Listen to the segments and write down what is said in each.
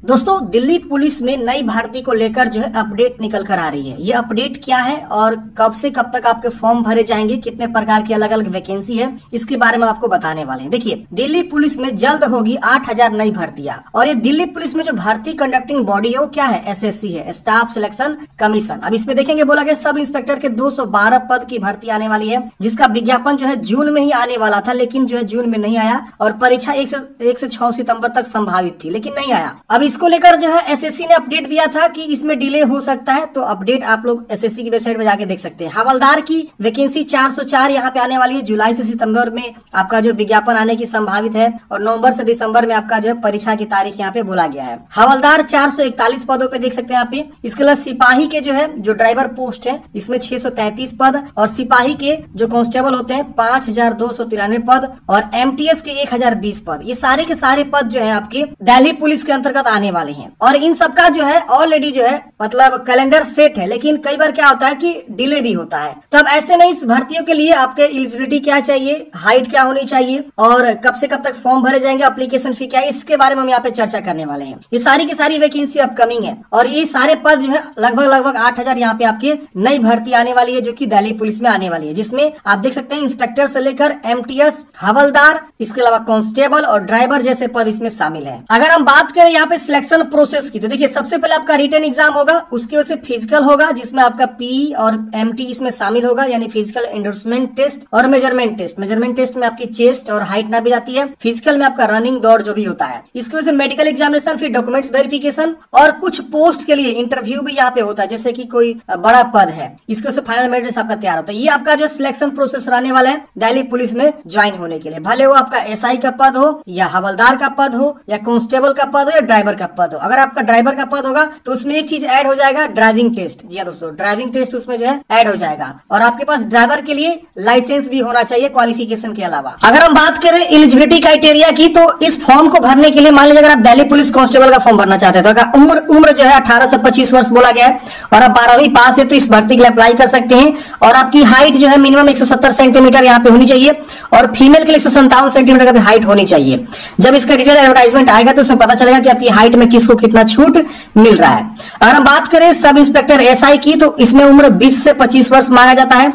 दोस्तों, दिल्ली पुलिस में नई भर्ती को लेकर जो है अपडेट निकल कर आ रही है। ये अपडेट क्या है और कब से कब तक आपके फॉर्म भरे जाएंगे, कितने प्रकार की अलग अलग वैकेंसी है, इसके बारे में आपको बताने वाले हैं। देखिए, दिल्ली पुलिस में जल्द होगी 8000 नई भर्तियां। और ये दिल्ली पुलिस में जो भर्ती कंडक्टिंग बॉडी है वो क्या है? एसएससी है, स्टाफ सिलेक्शन कमीशन। अब इसमें देखेंगे, बोला गया सब इंस्पेक्टर के 212 पद की भर्ती आने वाली है, जिसका विज्ञापन जो है जून में ही आने वाला था, लेकिन जो है जून में नहीं आया। और परीक्षा 1 से 6 सितंबर तक संभावित थी, लेकिन नहीं आया। अब इसको लेकर जो है एसएससी ने अपडेट दिया था कि इसमें डिले हो सकता है, तो अपडेट आप लोग एसएससी की वेबसाइट पर जाके देख सकते हैं। हवलदार की वैकेंसी 404 यहाँ पे आने वाली है। जुलाई से सितंबर में आपका जो विज्ञापन आने की संभावित है, और नवंबर से दिसंबर में आपका जो है परीक्षा की तारीख यहाँ पे बोला गया है। हवलदार 441 पदों पे देख सकते हैं यहाँ पे। इसके अलावा सिपाही के जो है जो ड्राइवर पोस्ट है, इसमें 633 पद, और सिपाही के जो कांस्टेबल होते हैं 5293 पद, और एमटीएस के 1020 पद। ये सारे के सारे पद जो है आपके दिल्ली पुलिस के अंतर्गत आने वाले हैं। और इन सबका जो है ऑलरेडी जो है मतलब कैलेंडर सेट है, लेकिन कई बार क्या होता है कि डिले भी होता है। तब ऐसे में इस भर्तियों के लिए आपके एलिजिबिलिटी क्या चाहिए, हाइट क्या होनी चाहिए, और कब से कब तक फॉर्म भरे जाएंगे, एप्लीकेशन फी क्या है, इसके बारे में हम यहाँ पे चर्चा करने वाले हैं। ये सारी की सारी वैकेंसी अपकमिंग है, और ये सारे पद जो है लगभग 8000 यहाँ पे आपके नई भर्ती आने वाली है, जो की दिल्ली पुलिस में आने वाली है, जिसमें आप देख सकते हैं इंस्पेक्टर से लेकर एमटीएस, हवलदार, इसके अलावा कांस्टेबल और ड्राइवर जैसे पद इसमें शामिल है। अगर हम बात करें यहाँ पे सिलेक्शन प्रोसेस की, तो देखिए सबसे पहले आपका रिटन एग्जाम होगा, उसके वजह से फिजिकल होगा, जिसमें आपका पी और एमटी इसमें शामिल होगा, यानी फिजिकल एंडोर्समेंट टेस्ट और मेजरमेंट टेस्ट। मेजरमेंट टेस्ट में आपकी चेस्ट और हाइट नापी जाती है, फिजिकल में आपका रनिंग दौड़ जो भी होता है। इसकी वजह से मेडिकल एग्जामिनेशन, फिर डॉक्यूमेंट्स वेरिफिकेशन, और कुछ पोस्ट के लिए इंटरव्यू भी यहाँ पे होता है, जैसे कि कोई बड़ा पद है, इसकी वजह से फाइनल मेरिट लिस्ट आपका तैयार होता है। ये आपका जो सिलेक्शन प्रोसेस रहने वाला है दिल्ली पुलिस में ज्वाइन होने के लिए, भले वो आपका एसआई का पद हो, या हवलदार का पद हो, या कांस्टेबल का पद हो, या ड्राइवर का पद हो। अगर आपका ड्राइवर का पद होगा तो उसमें एक चीज ऐड हो जाएगा, ड्राइविंग टेस्ट। जी हाँ दोस्तों, ड्राइविंग टेस्ट उसमें जो है ऐड हो जाएगा, और आपके पास ड्राइवर के लिए लाइसेंस भी होना चाहिए क्वालिफिकेशन के अलावा। अगर हम बात करें एलिजिबिलिटी क्राइटेरिया की, तो इस फॉर्म को भरने के लिए मान लीजिए अगर आप दिल्ली पुलिस कांस्टेबल का फॉर्म भरना चाहते हैं, तो अगर उम्र जो है 18 से 25 वर्ष बोला गया है, और आप 12वीं पास है तो इस भर्ती के लिए अप्लाई कर सकते हैं। और आपकी हाइट जो है मिनिमम 170 सेंटीमीटर यहाँ पे होनी चाहिए, और फीमेल के लिए 157 सेंटीमीटर का हाइट होनी चाहिए। जब इसका डिटेल एडवर्टाइजमेंट आएगा तो उसमें पता चलेगा कि आपकी हाइट में किसको कितना छूट मिल रहा है। अगर हम बात करें सब इंस्पेक्टर एसआई की, तो इसमें उम्र 20 से 25 वर्ष मांगा जाता है।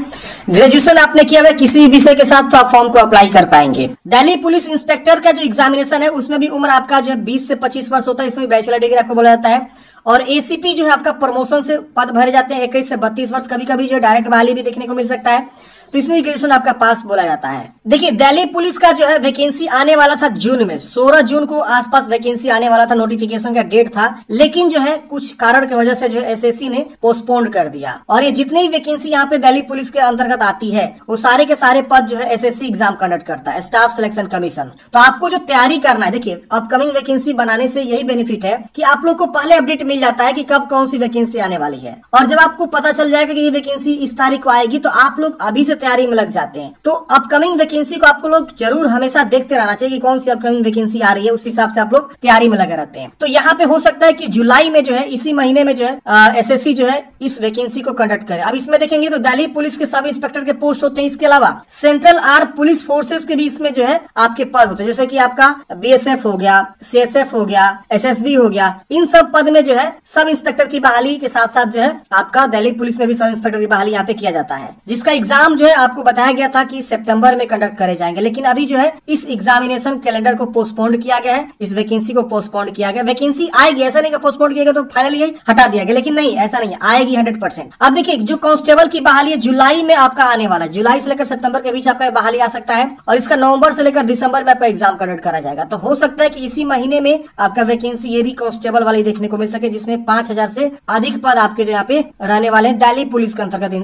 ग्रेजुएशन आपने किया हुआ किसी विषय के साथ तो आप फॉर्म को अप्लाई कर पाएंगे। दिल्ली पुलिस इंस्पेक्टर का जो एग्जामिनेशन है उसमें भी उम्र आपका जो है 20 से 25 वर्ष होता है, इसमें बैचलर डिग्री आपको बोला जाता है। और एसीपी जो है आपका प्रमोशन से पद भरे जाते हैं 21 से 32 वर्ष, कभी कभी जो डायरेक्ट बहाली भी देखने को मिल सकता है, तो इसमें ग्रेजुएशन आपका पास बोला जाता है। देखिए, दिल्ली पुलिस का जो है वैकेंसी आने वाला था जून में, 16 जून को आसपास वैकेंसी आने वाला था, नोटिफिकेशन का डेट था, लेकिन जो है कुछ कारण की वजह से जो है एसएससी ने पोस्टपोन कर दिया। और ये जितनी वैकेंसी यहाँ पे दिल्ली पुलिस के अंतर्गत आती है, वो सारे के सारे पद जो है एसएससी एग्जाम कंडक्ट करता है, स्टाफ सिलेक्शन कमीशन। तो आपको जो तैयारी करना है, देखिए अपकमिंग वैकेंसी बनाने से यही बेनिफिट है कि आप लोग को पहले अपडेट मिल जाता है कि कब कौन सी वैकेंसी आने वाली है, और जब आपको पता चल जाएगा कि ये वैकेंसी इस तारीख को आएगी, तो आप लोग अभी से तैयारी में लग जाते हैं। तो अपकमिंग वैकेंसी को आपको लोग जरूर हमेशा देखते रहना चाहिए कि कौन सी अपकमिंग वैकेंसी आ रही है, उस हिसाब से आप लोग तैयारी में लगे रहते हैं। तो यहाँ पे हो सकता है कि जुलाई में जो है, इसी महीने में जो है एसएससी जो है इस वैकेंसी को कंडक्ट करे। अब इसमें देखेंगे तो दिल्ली पुलिस के सब इंस्पेक्टर के पोस्ट होते हैं, इसके अलावा सेंट्रल आर्म पुलिस फोर्सेस के भी इसमें जो है आपके पद होते हैं, जैसे कि आपका बीएसएफ हो गया, सीएसएफ हो गया, एसएसबी हो गया। इन सब पद में जो है सब इंस्पेक्टर की बहाली के साथ साथ जो है आपका दिल्ली पुलिस में भी सब इंस्पेक्टर की बहाली यहाँ पे किया जाता है, जिसका एग्जाम जो है आपको बताया गया था कि सितंबर में कंडक्ट करे जाएंगे। लेकिन अभी जो है इस एग्जामिनेशन कैलेंडर को पोस्टपोन किया गया है, इस वैकेंसी को पोस्टपोन किया गया। वैकेंसी आएगी, ऐसा नहीं कि पोस्टपोन किया गया तो फाइनली हटा दिया गया, लेकिन नहीं, ऐसा नहीं, आएगी 100%। अब देखिए, जो कांस्टेबल की बहाली है जुलाई में आपका आने वाला है, जुलाई से लेकर सितंबर के बीच आपका बहाली आ सकता है, और इसका नवंबर से लेकर दिसंबर में आपका एग्जाम कंडक्ट करा जाएगा। तो हो सकता है कि इसी महीने में आपका वैकेंसी ये भी कांस्टेबल वाली देखने को मिल सके, जिसमें 5000 से अधिक पद आपके जो यहाँ पे रहने वाले हैं दिल्ली पुलिस के अंतर्गत।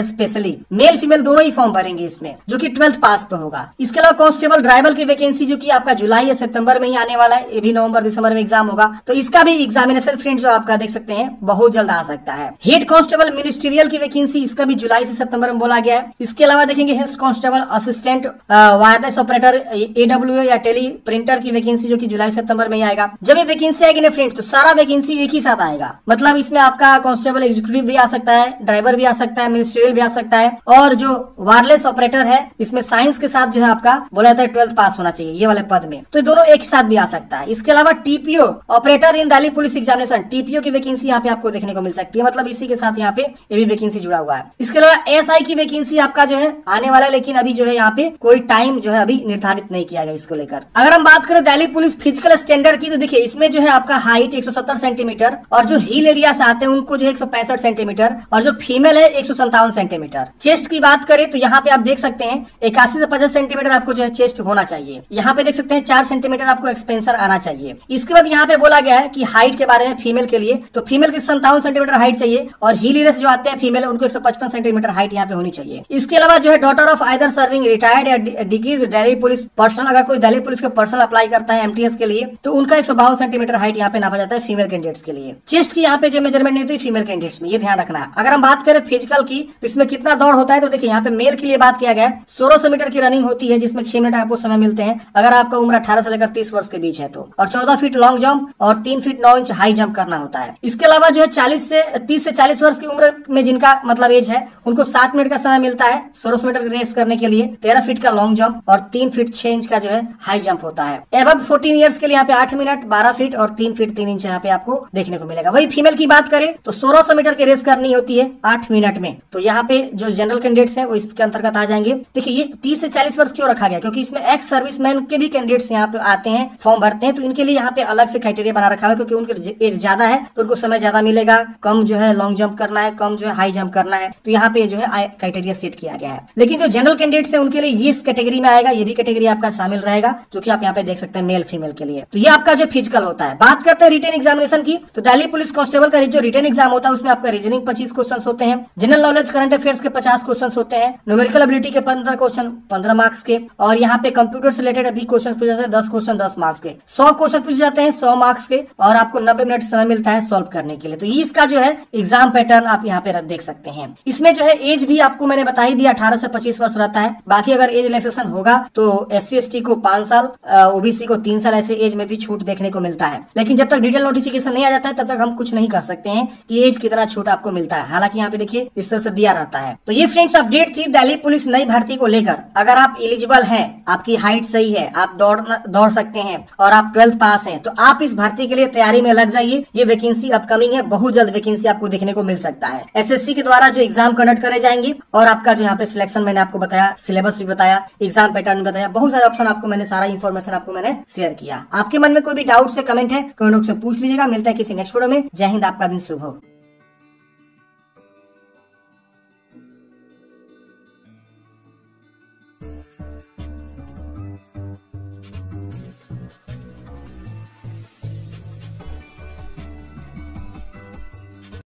स्पेशली मेल फीमेल दोनों ही फॉर्म भरेंगे इसमें, जो कि 12th पास पे होगा। इसके अलावा कांस्टेबल ड्राइवर की वैकेंसी जो कि आपका जुलाई या सितंबर में ही आने वाला है, ये भी नवंबर दिसंबर में एग्जाम होगा, तो इसका भी एग्जामिनेशन फ्रेंड्स जो आपका देख सकते हैं बहुत जल्द आ सकता है। हेड कांस्टेबल मिनिस्ट्रियल की वैकेंसी, इसका भी जुलाई से सितंबर में बोला गया है। इसके अलावा देखेंगे head constable assistant wireless operator AWA या टेली प्रिंटर की वैकेंसी, जो कि जुलाई सितंबर में ही आएगा। जब ये वैकेंसी आएगी ना फ्रेंड्स, तो सारा वैकेंसी एक ही साथ आएगा, मतलब इसमें आपका कांस्टेबल एग्जीक्यूटिव भी आ सकता है, ड्राइवर भी आ सकता है, मिनिस्ट्रियल भी आ सकता है, और जो जो वायरलेस ऑपरेटर है, इसमें साइंस के साथ जो है आपका बोला जाता है 12th पास होना चाहिए ये वाले पद में, तो ये दोनों एक ही साथ भी आ सकता है। इसके अलावा टीपीओ ऑपरेटर इन दिल्ली पुलिस एग्जामिनेशन, टीपीओ की वैकेंसी यहाँ पे आपको देखने को मिल सकती है, मतलब इसी के साथ यहाँ पे ये भी वैकेंसी जुड़ा हुआ है। इसके अलावा एएसआई की वैकेंसी आपका जो है आने वाला है, लेकिन अभी जो है यहाँ पे कोई टाइम जो है अभी निर्धारित नहीं किया गया इसको लेकर। अगर हम बात करें दिल्ली पुलिस फिजिकल स्टैंडर्ड की, तो देखिए इसमें जो है आपका हाइट 170 सेंटीमीटर और जो हिल एरिया से आते हैं उनको जो है 165 सेंटीमीटर और जो फीमेल है 157 सेंटीमीटर। चेस्ट की बात करें तो यहाँ पे आप देख सकते हैं 81 से 50 सेंटीमीटर आपको जो है चेस्ट होना चाहिए। यहाँ पे देख सकते हैं 4 सेंटीमीटर आपको एक्सपेंसर आना चाहिए। इसके बाद यहाँ पे बोला गया है कि हाइट के बारे में फीमेल के लिए, तो फीमेल की 57 सेंटीमीटर हाइट चाहिए और हिल एरिया से जो आते हैं फीमेल उनको 155 सेंटीमीटर हाइट यहाँ पे होनी चाहिए। इसके अलावा जो है daughter of either serving retired या डिग्रीज दिल्ली पुलिस पर्सनल, अगर कोई दिल्ली पुलिस के पर्सनल अप्लाई करता है एमटीएस के लिए तो उनका 152 सेंटीमीटर हाइट यहाँ पे नापा जाता है फीमेल कैंडिडेट्स के लिए। चेस्ट की यहाँ पे जो मेजरमेंट नहीं होती फीमेल कैंडिडेट्स में, ये ध्यान रखना है। अगर हम बात करें फिजिकल की तो इसमें कितना दौड़ होता है, तो देखिए यहाँ पे मेल के लिए बात किया गया है 1600 मीटर की रनिंग होती है जिसमें 6 मिनट आपको समय मिलते हैं अगर आपका उम्र 18 से लेकर 30 वर्ष के बीच है तो, और 14 फीट लॉन्ग जंप और 3 फीट 9 इंच हाई जंप करना होता है। इसके अलावा जो है 30 से 40 वर्ष की उम्र में जिनका मतलब एज है उनको 7 मिनट का समय मिलता है 1600 मीटर की रेस करने के लिए, 13 फीट का लॉन्ग जंप और 3 फीट 6 इंच का जो है हाई जंप होता है। एबव 14 ईयर्स के लिए यहाँ पे 8 मिनट 12 फीट और 3 फीट 3 इंच यहाँ पे आपको देखने को मिलेगा। वही फीमेल की बात करें तो 1600 मीटर की रेस करनी होती है 8 मिनट में, तो यहाँ पे जो जनरल कैंडिडेट्स हैं वो इसके अंतर्गत आ जाएंगे। देखिए ये 30 से 40 वर्ष क्यों रखा गया, क्योंकि इसमें एक्स सर्विसमैन के भी कैंडिडेट्स यहाँ पे आते हैं फॉर्म भरते हैं, तो इनके लिए यहाँ पे अलग से क्राइटेरिया बना रखा है क्योंकि उनकी एज ज्यादा है तो उनको समय ज्यादा मिलेगा, कम जो है लॉन्ग जंप करना है, कम जो है हाई जंप करना है, तो यहाँ पे जो है क्राइटेरिया सेट किया गया है। लेकिन जो जनरल कैंडिडेट्स है उनके लिए ये इस कैटेगरी में आएगा, ये भी कैटेगरी आपका शामिल रहेगा जो कि आप यहाँ पे देख सकते हैं मेल फीमेल के लिए। तो ये आपका जो फिजिकल होता है। बात करते हैं रिटेन एग्जामिनेशन की, तो दिल्ली पुलिस कांस्टेबल का जो रिटेन एग्जाम होता है उसमें आपका रीजनिंग 25 क्वेश्चन होते हैं, जनरल नॉलेज करंट अफेयर्स के 50 क्वेश्चन होते हैं, न्यूमेरिकल एबिलिटी के 15 क्वेश्चन 15 मार्क्स के, और यहाँ पे कंप्यूटर से रिलेटेड भी क्वेश्चन पूछे जाते हैं 10 क्वेश्चन 10 मार्क्स के, 100 क्वेश्चन पूछे जाते हैं 100 मार्क्स के और आपको 90 मिनट समय मिलता है सॉल्व करने के लिए। तो इसका जो है एग्जाम पैटर्न आप यहाँ पे देख सकते हैं। इसमें जो है एज भी आपको मैंने बता ही दिया 18 से 25 वर्ष रहता है। बाकी अगर एज रिलैक्सेशन होगा तो SC ST को 5 साल, OBC को 3 साल ऐसे एज में भी छूट देखने को मिलता है। लेकिन जब तक डिटेल नोटिफिकेशन नहीं आ जाता है तब तक हम कुछ नहीं कर सकते हैं कि एज कितना छूट आपको मिलता है। हालांकि यहाँ पे देखिए इस तरह से दिया रहता है। तो ये फ्रेंड्स अपडेट थी दिल्ली पुलिस नई भर्ती को लेकर। अगर आप एलिजिबल हैं, आपकी हाइट सही है, आप दौड़ सकते हैं और आप 12th पास हैं, तो आप इस भर्ती के लिए तैयारी में लग जाइए। ये वैकेंसी अपकमिंग है, बहुत जल्द वैकेंसी आपको देखने को मिल सकता है। SSC के द्वारा जो एग्जाम कंडक्ट करे जाएंगे और आपका जो यहाँ पे सिलेक्शन मैंने आपको बताया, सिलेबस भी बताया, एग्जाम पैटर्न बताया, बहुत सारे ऑप्शन आपको मैंने सारा इन्फॉर्मेशन आपको मैंने शेयर किया। आपके मन में कोई भी डाउट से कमेंट है, कमेंट बॉक्स में पूछ लीजिएगा। मिलता है किसी नेक्स्ट वीडियो में। जय हिंद, आपका दिन शुभ हो।